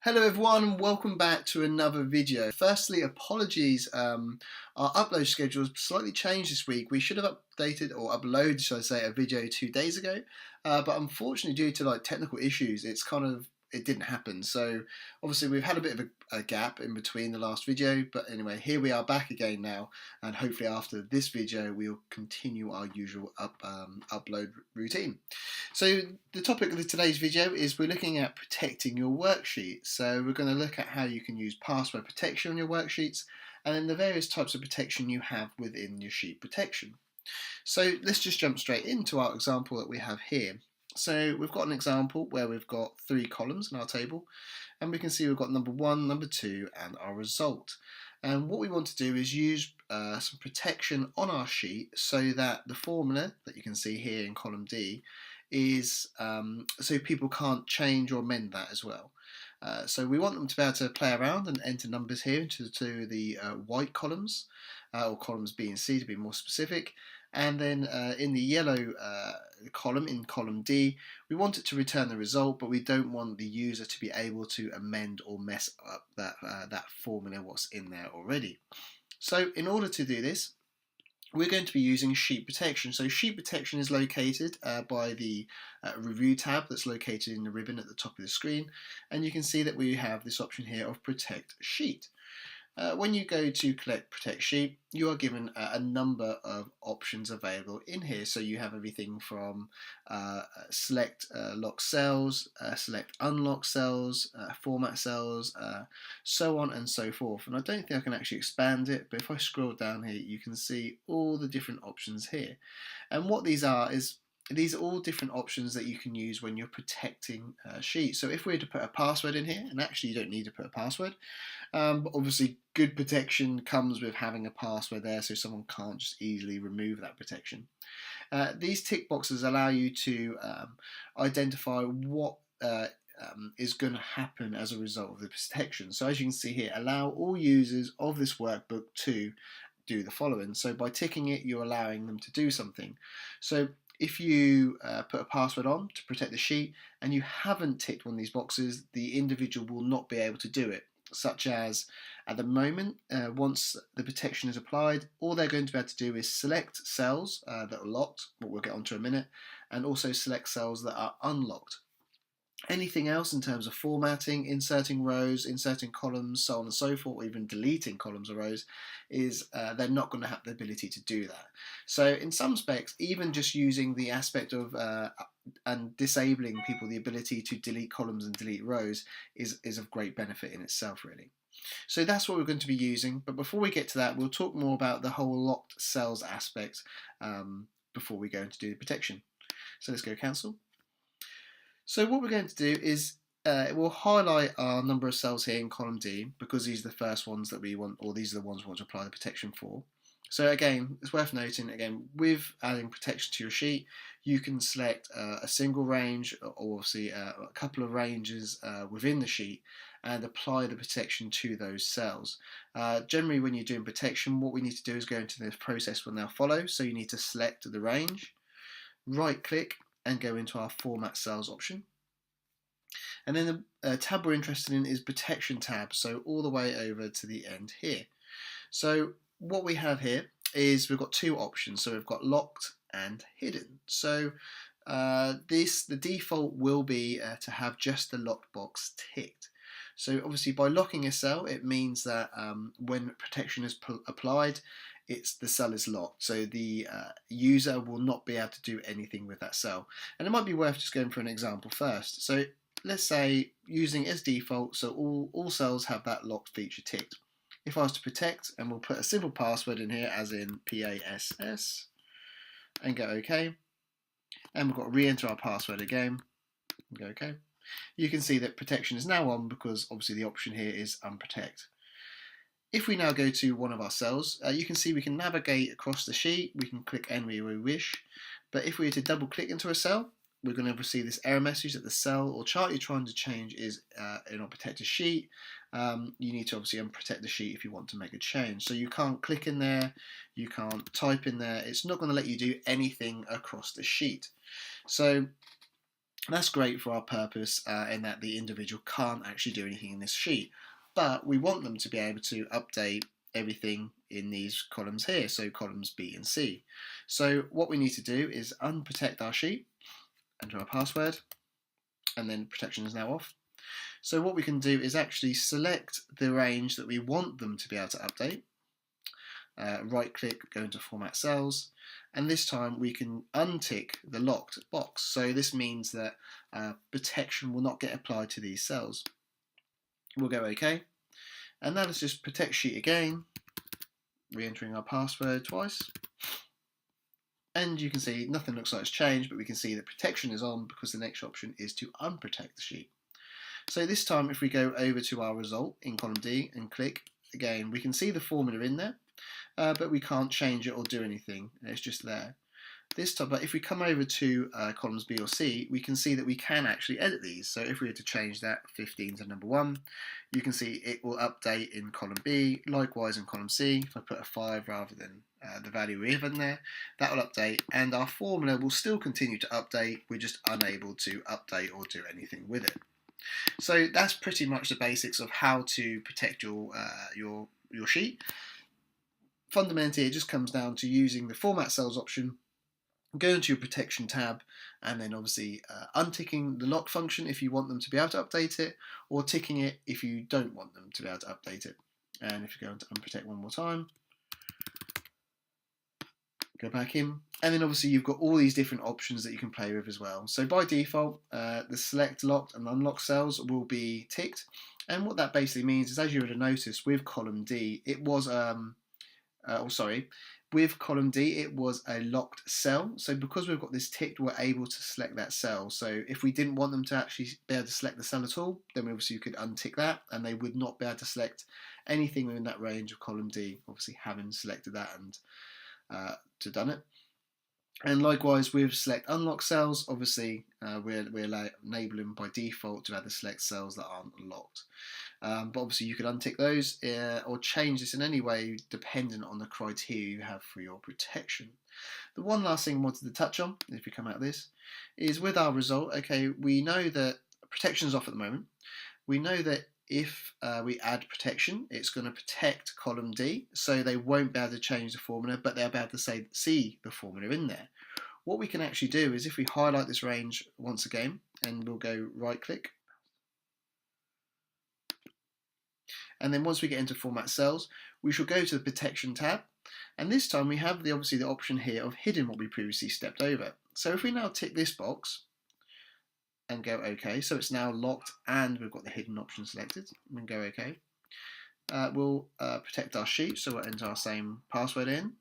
Hello everyone and welcome back to another video. Firstly, apologies, our upload schedule has slightly changed this week. We should have updated or uploaded, should I say, a video 2 days ago, but unfortunately due to technical issues, it didn't happen. So obviously we've had a bit of a gap in between the last video, but anyway, here we are back again now, and hopefully after this video we'll continue our usual upload routine. So the topic of today's video is we're looking at protecting your worksheet. So we're going to look at how you can use password protection on your worksheets and then the various types of protection you have within your sheet protection. So let's just jump straight into our example that we have here. So we've got an example where we've got 3 columns in our table, and we can see we've got number 1, number 2 and our result. And what we want to do is use some protection on our sheet so that the formula that you can see here in column D is so people can't change or amend that as well. So we want them to be able to play around and enter numbers here into the white columns, or columns B and C to be more specific. And then in the yellow column, in column D, we want it to return the result, but we don't want the user to be able to amend or mess up that formula what's in there already. So in order to do this, we're going to be using sheet protection. So sheet protection is located by the review tab that's located in the ribbon at the top of the screen, and you can see that we have this option here of protect sheet. When you go to protect sheet, you are given a number of options available in here. So you have everything from select lock cells, select unlock cells, format cells, so on and so forth. And I don't think I can actually expand it, but if I scroll down here, you can see all the different options here. And what these are is these are all different options that you can use when you're protecting sheets. So if we were to put a password in here, and actually you don't need to put a password, but obviously good protection comes with having a password there so someone can't just easily remove that protection. These tick boxes allow you to identify what is going to happen as a result of the protection. So as you can see here, allow all users of this workbook to do the following. So by ticking it, you're allowing them to do something. So if you put a password on to protect the sheet and you haven't ticked one of these boxes, the individual will not be able to do it. Such as at the moment, once the protection is applied, all they're going to be able to do is select cells that are locked, what we'll get onto in a minute, and also select cells that are unlocked. Anything else in terms of formatting, inserting rows, inserting columns, so on and so forth, or even deleting columns or rows, is they're not going to have the ability to do that. So in some specs, even just using the aspect of and disabling people the ability to delete columns and delete rows is of great benefit in itself, really. So that's what we're going to be using, but before we get to that, we'll talk more about the whole locked cells aspect before we go into do the protection. So let's go cancel. So what we're going to do is we'll highlight our number of cells here in column D because these are the first ones that we want, or these are the ones we want to apply the protection for. So again, it's worth noting, again, with adding protection to your sheet, you can select a single range or obviously a couple of ranges within the sheet and apply the protection to those cells. Generally, when you're doing protection, what we need to do is go into this process we'll now follow. So you need to select the range, right click, and go into our format cells option. And then the tab we're interested in is protection tab, so all the way over to the end here. So what we have here is we've got 2 options. So we've got locked and hidden. So the default will be to have just the locked box ticked. So obviously by locking a cell, it means that when protection is applied, the cell is locked, so the user will not be able to do anything with that cell. And it might be worth just going for an example first. So let's say using as default, so all cells have that locked feature ticked. If I was to protect, and we'll put a simple password in here, as in PASS, and go OK, and we've got to re-enter our password again, and go OK. You can see that protection is now on because obviously the option here is unprotect. If we now go to one of our cells, you can see we can navigate across the sheet, we can click anywhere we wish, but if we were to double click into a cell, we're going to receive this error message that the cell or chart you're trying to change is in our protected sheet. You need to obviously unprotect the sheet if you want to make a change. So you can't click in there, you can't type in there, it's not going to let you do anything across the sheet. So And that's great for our purpose in that the individual can't actually do anything in this sheet. But we want them to be able to update everything in these columns here, so columns B and C. So what we need to do is unprotect our sheet, enter our password, and then protection is now off. So what we can do is actually select the range that we want them to be able to update. Right click, go into format cells, and this time we can untick the locked box. So this means that protection will not get applied to these cells. We'll go OK, and now let's just protect sheet again, re-entering our password twice, and you can see nothing looks like it's changed, but we can see that protection is on because the next option is to unprotect the sheet. So this time if we go over to our result in column D and click again, we can see the formula in there, but we can't change it or do anything, it's just there. This time, but if we come over to columns B or C, we can see that we can actually edit these. So if we were to change that 15 to number 1, you can see it will update in column B, likewise in column C. If I put a 5 rather than the value we have in there, that will update, and our formula will still continue to update, we're just unable to update or do anything with it. So that's pretty much the basics of how to protect your sheet. Fundamentally, it just comes down to using the format cells option, go into your protection tab, and then obviously unticking the lock function if you want them to be able to update it, or ticking it if you don't want them to be able to update it. And if you go into unprotect one more time, go back in, and then obviously you've got all these different options that you can play with as well. So by default, the select locked and unlocked cells will be ticked, and what that basically means is, as you would have noticed with column D, it was with column D, it was a locked cell. So because we've got this ticked, we're able to select that cell. So if we didn't want them to actually be able to select the cell at all, then obviously you could untick that, and they would not be able to select anything within that range of column D, obviously having selected that and to done it. And likewise with select unlock cells, obviously we're enabling by default to add the select cells that aren't locked. But obviously you could untick those or change this in any way dependent on the criteria you have for your protection. The one last thing I wanted to touch on, if we come out of this, is with our result, okay, we know that protection is off at the moment. We know that if we add protection, it's going to protect column D, so they won't be able to change the formula, but they'll be able to see the formula in there. What we can actually do is if we highlight this range once again, and we'll go right click, and then once we get into format cells, we shall go to the protection tab, and this time we have obviously the option here of hidden what we previously stepped over. So if we now tick this box and go OK, so it's now locked and we've got the hidden option selected, and go OK. We'll protect our sheet, so we'll enter our same password in.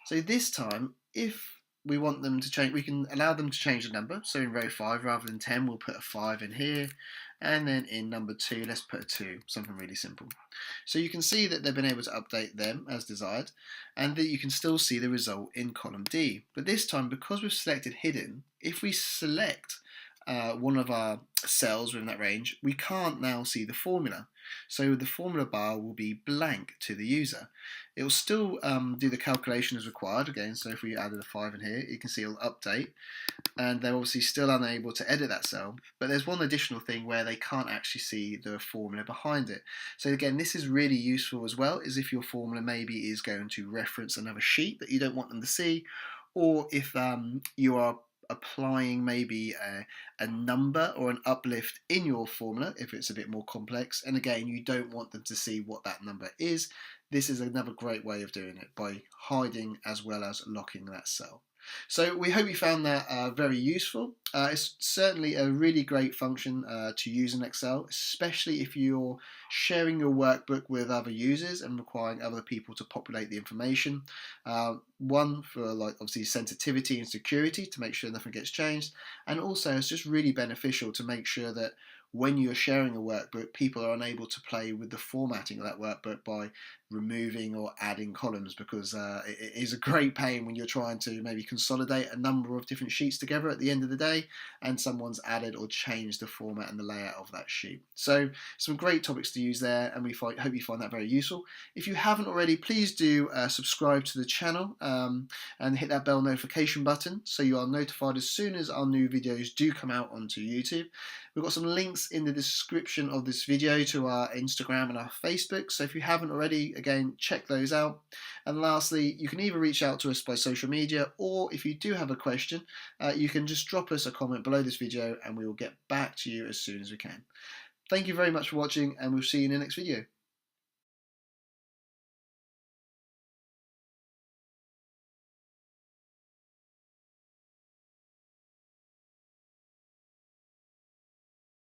So this time, if we want them to change, we can allow them to change the number. So in row 5, rather than 10, we'll put a 5 in here. And then in number 2, let's put a 2, something really simple. So you can see that they've been able to update them as desired, and that you can still see the result in column D. But this time, because we've selected hidden, if we select one of our cells within that range, we can't now see the formula. So the formula bar will be blank to the user. It will still do the calculation as required again, so if we added a 5 in here, you can see it'll update, and they're obviously still unable to edit that cell. But there's one additional thing where they can't actually see the formula behind it. So again, this is really useful as well, is if your formula maybe is going to reference another sheet that you don't want them to see, or if you are applying maybe a number or an uplift in your formula if it's a bit more complex, and again you don't want them to see what that number is. This is another great way of doing it, by hiding as well as locking that cell. So we hope you found that very useful. It's certainly a really great function to use in Excel, especially if you're sharing your workbook with other users and requiring other people to populate the information. One, for obviously sensitivity and security to make sure nothing gets changed, and also it's just really beneficial to make sure that when you're sharing a workbook, people are unable to play with the formatting of that workbook by removing or adding columns, because it is a great pain when you're trying to maybe consolidate a number of different sheets together at the end of the day and someone's added or changed the format and the layout of that sheet. So some great topics to use there, and hope you find that very useful. If you haven't already, please do subscribe to the channel and hit that bell notification button so you are notified as soon as our new videos do come out onto YouTube. We've got some links in the description of this video to our Instagram and our Facebook, so if you haven't already, again, check those out. And lastly, you can either reach out to us by social media, or if you do have a question, you can just drop us a comment below this video and we will get back to you as soon as we can. Thank you very much for watching, and we'll see you in the next video.